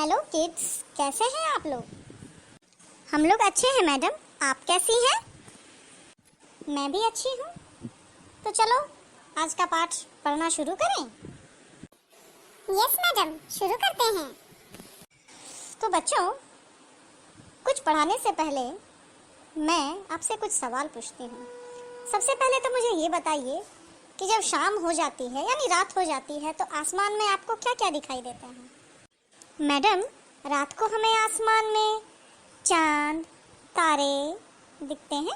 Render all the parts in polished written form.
Hello kids, कैसे हैं आप लोग? हम लोग अच्छे हैं मैडम। आप कैसी हैं? मैं भी अच्छी हूँ। तो चलो आज का पाठ पढ़ना शुरू करें। यस मैडम, शुरू करते हैं। तो बच्चों, कुछ पढ़ाने से पहले मैं आपसे कुछ सवाल पूछती हूँ। सबसे पहले तो मुझे ये बताइए कि जब शाम हो जाती है यानी रात हो जाती है तो आसमान में आपको क्या क्या दिखाई देता है? मैडम, रात को हमें आसमान में चांद, तारे दिखते हैं।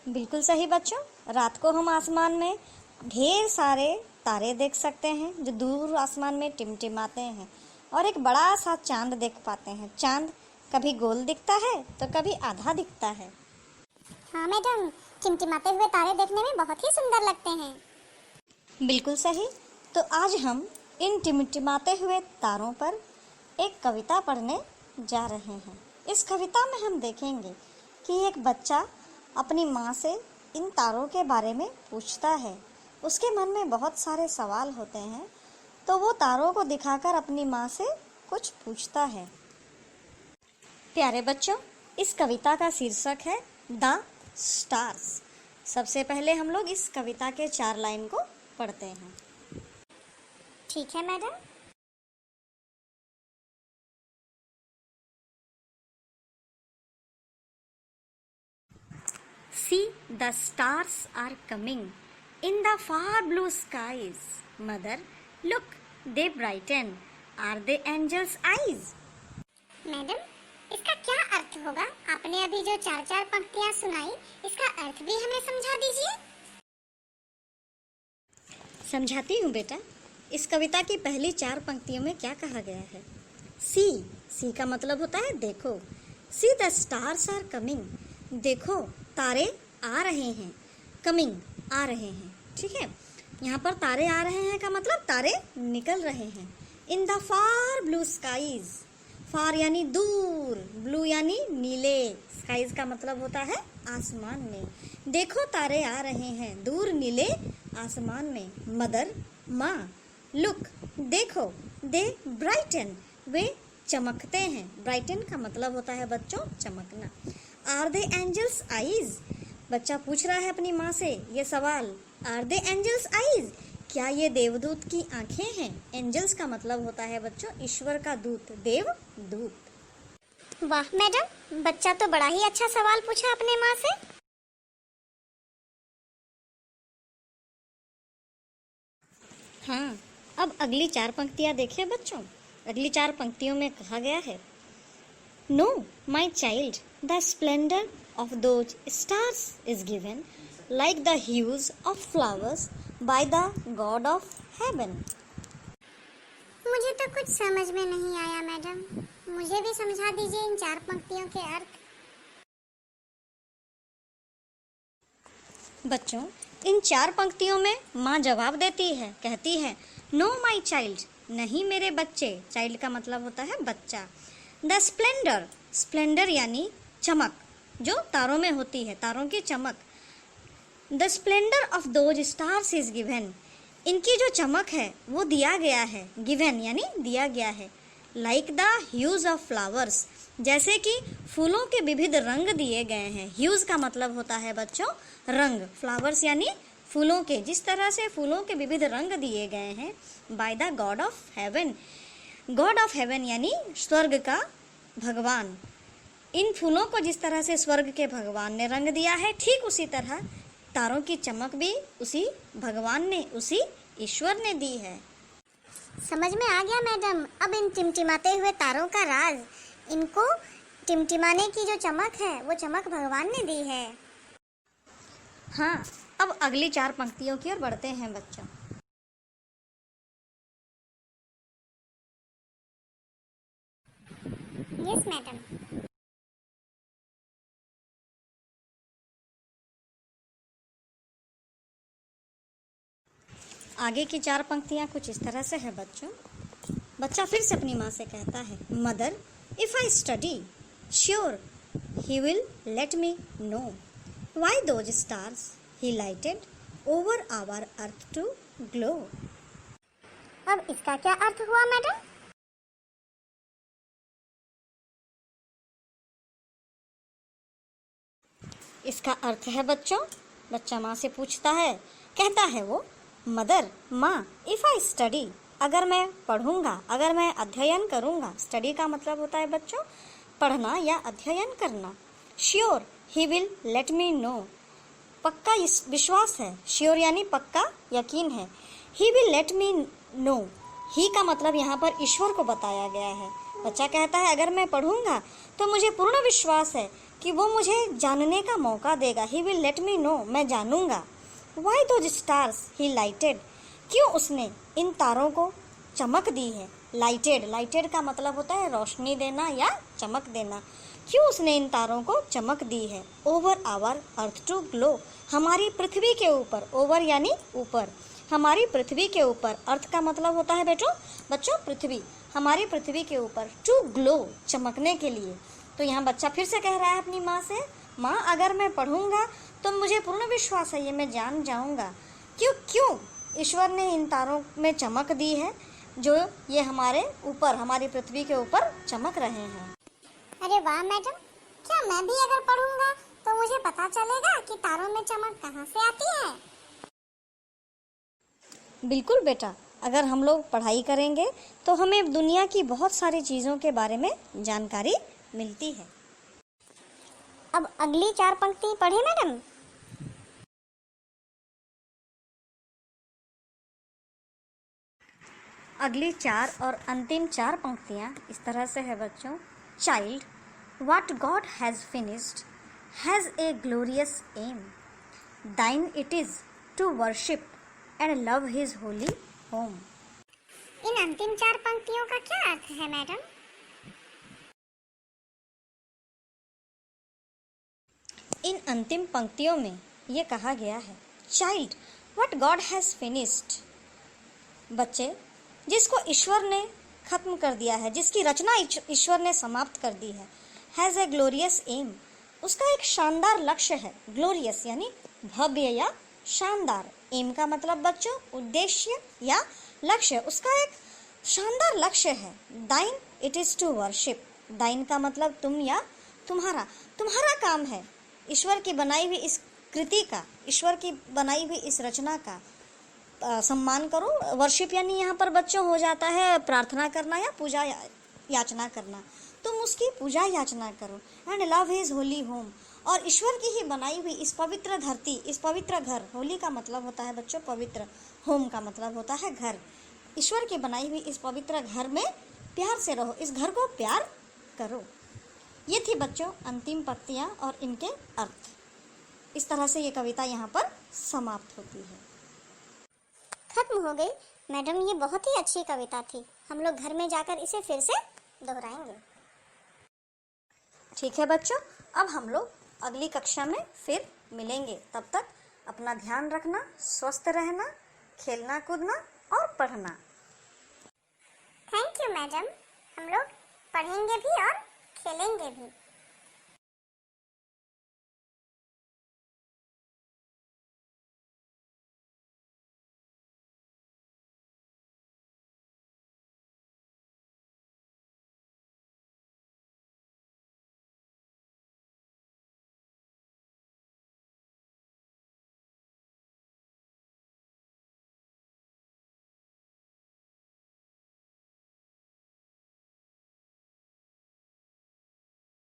बिल्कुल सही बच्चों, रात को हम आसमान में ढेर सारे तारे देख सकते हैं जो दूर आसमान में टिमटिमाते हैं और एक बड़ा सा चांद देख पाते हैं। चांद कभी गोल दिखता है तो कभी आधा दिखता है। हाँ मैडम, टिमटिमाते हुए तारे देखने में बहुत ही सुंदर लगते हैं। बिल्कुल सही। तो आज हम इन टिमटिमाते हुए तारों पर एक कविता पढ़ने जा रहे हैं। इस कविता में हम देखेंगे कि एक बच्चा अपनी माँ से इन तारों के बारे में पूछता है। उसके मन में बहुत सारे सवाल होते हैं, तो वो तारों को दिखाकर अपनी माँ से कुछ पूछता है। प्यारे बच्चों, इस कविता का शीर्षक है द स्टार्स। सबसे पहले हम लोग इस कविता के 4 लाइन को पढ़ते हैं। ठीक है madam. See, the stars are coming in the far blue skies. Mother, look, they brighten. Are they angels' eyes? Madam, इसका क्या अर्थ होगा? आपने अभी जो 4 पंक्तियाँ सुनाई, इसका अर्थ भी हमें समझा दीजिए। समझाती हूँ बेटा। इस कविता की पहली 4 पंक्तियों में क्या कहा गया है? सी का मतलब होता है देखो। See the stars are coming, देखो तारे आ रहे हैं। कमिंग, आ रहे हैं, ठीक है। यहाँ पर तारे आ रहे हैं का मतलब तारे निकल रहे हैं। In the far blue skies, far यानी दूर, ब्लू यानी नीले, स्काईज का मतलब होता है आसमान में। देखो तारे आ रहे हैं दूर नीले आसमान में। मदर, माँ, लुक, देखो, दे ब्राइटन, वे चमकते हैं। ब्राइटन का मतलब होता है बच्चों चमकना। आर दे एंजल्स आईज, बच्चा पूछ रहा है अपनी माँ से ये सवाल। आर दे एंजल्स आईज, क्या ये देवदूत की आंखें हैं? एंजल्स का मतलब होता है बच्चों ईश्वर का दूत, देवदूत। वाह मैडम, बच्चा तो बड़ा ही अच्छा सवाल पूछा अपने माँ से। हाँ, अब अगली 4 पंक्तियाँ देखिए बच्चों। अगली 4 पंक्तियों में कहा गया है, know my child, the splendour of those stars is given like the huge of flowers by the God of haven. मुझे तो कुछ समझ में नहीं आया मैडम, मुझे भी समझा दीजिए इन 4 पंक्तियों के अर्थ। बच्चों, इन 4 पंक्तियों में माँ जवाब देती है, कहती है नो माई चाइल्ड, नहीं मेरे बच्चे। चाइल्ड का मतलब होता है बच्चा। द स्प्लेंडर, स्प्लेंडर यानी चमक, जो तारों में होती है, तारों की चमक। The splendour of those stars is given, इनकी जो चमक है वो दिया गया है। गिवन यानी दिया गया है। Like the huge of flowers, जैसे कि फूलों के विविध रंग दिए गए हैं। ह्यूज का मतलब होता है बच्चों रंग, फ्लावर्स यानी फूलों के, जिस तरह से फूलों के विविध रंग दिए गए हैं by the God of haven. God of haven यानी स्वर्ग का भगवान। इन फूलों को जिस तरह से स्वर्ग के भगवान ने रंग दिया है, ठीक उसी तरह तारों की चमक भी उसी भगवान ने, उसी ईश्वर ने दी है। समझ में आ गया मैडम। अब इन टिमटिमाते हुए तारों का राज, इनको टिमटिमाने की जो चमक है वो चमक भगवान ने दी है। हाँ, अब अगली 4 पंक्तियों की ओर बढ़ते हैं बच्चों। Yes madam. आगे की 4 पंक्तियाँ कुछ इस तरह से है बच्चों। बच्चा फिर से अपनी माँ से कहता है, mother, if I study sure he will let me know why those stars he lighted over our earth to glow. अब इसका क्या अर्थ हुआ मैडम? इसका अर्थ है बच्चों, बच्चा माँ से पूछता है, कहता है वो, मदर, माँ, इफ आई स्टडी, अगर मैं पढ़ूंगा, अगर मैं अध्ययन करूंगा। स्टडी का मतलब होता है बच्चों पढ़ना या अध्ययन करना। Sure he will let me know, पक्का विश्वास है। श्योर यानी पक्का, यकीन है। He will let me know, he का मतलब यहाँ पर ईश्वर को बताया गया है। बच्चा कहता है अगर मैं पढ़ूंगा तो मुझे पूर्ण विश्वास है कि वो मुझे जानने का मौका देगा। He will let me know, मैं जानूंगा। Why those stars he lighted, क्यों उसने इन तारों को चमक दी है। लाइटेड, लाइटेड का मतलब होता है रोशनी देना या चमक देना। क्यों उसने इन तारों को चमक दी है। Over our earth to glow, हमारी पृथ्वी के ऊपर। ओवर यानी ऊपर, हमारी पृथ्वी के ऊपर। अर्थ का मतलब होता है बच्चों पृथ्वी, हमारी पृथ्वी के ऊपर। टू ग्लो, चमकने के लिए। तो यहाँ बच्चा फिर से कह रहा है अपनी माँ से, माँ अगर मैं पढ़ूंगा तो मुझे पूर्ण विश्वास है ये मैं जान जाऊंगा। क्यों ईश्वर ने इन तारों में चमक दी है जो ये हमारे ऊपर, हमारी पृथ्वी के ऊपर चमक रहे हैं। अरे वाह मैडम, क्या मैं भी अगर पढ़ूंगा तो मुझे पता चलेगा कि तारों में चमक कहाँ से आती है। बिल्कुल बेटा, अगर हम लोग पढ़ाई करेंगे तो हमें दुनिया की बहुत सारी चीज़ों के बारे में जानकारी मिलती है। अब अगली 4 पंक्ति पढ़े मैडम। अगली 4 और अंतिम 4 पंक्तियाँ इस तरह से है बच्चों। Child, what God has finished has a glorious aim. Thine it is to worship and love his holy home. इन अंतिम 4 पंक्तियों का क्या अर्थ है मैडम। इन अंतिम पंक्तियों में ये कहा गया है, child, what God has finished, बच्चे, जिसको ईश्वर ने खत्म कर दिया है, जिसकी रचना ईश्वर ने समाप्त कर दी है। हैज़ ए ग्लोरियस एम, उसका एक शानदार लक्ष्य है। ग्लोरियस यानी भव्य या शानदार। एम का मतलब बच्चों उद्देश्य या लक्ष्य, उसका एक शानदार लक्ष्य है। दाइन इट इज टू वर्शिप, दाइन का मतलब तुम या तुम्हारा, तुम्हारा काम है ईश्वर की बनाई हुई इस कृति का, ईश्वर की बनाई हुई इस रचना का सम्मान करो। वर्शिप यानी यहाँ पर बच्चों हो जाता है प्रार्थना करना या पूजा याचना करना। तुम उसकी पूजा याचना करो। And love his Holi home, और ईश्वर की ही बनाई हुई इस पवित्र धरती, इस पवित्र घर, होली का मतलब होता है बच्चों पवित्र, होम का मतलब होता है घर। ईश्वर की बनाई हुई इस पवित्र घर में प्यार से रहो, इस घर को प्यार करो। ये थी बच्चों अंतिम पंक्तियाँ और इनके अर्थ। इस तरह से ये कविता यहाँ पर समाप्त होती है। खत्म हो गई मैडम, ये बहुत ही अच्छी कविता थी। हम लोग घर में जाकर इसे फिर से दोहराएंगे। ठीक है बच्चों, अब हम लोग अगली कक्षा में फिर मिलेंगे। तब तक अपना ध्यान रखना, स्वस्थ रहना, खेलना कूदना और पढ़ना। थैंक यू मैडम, हम लोग पढ़ेंगे भी और खेलेंगे भी।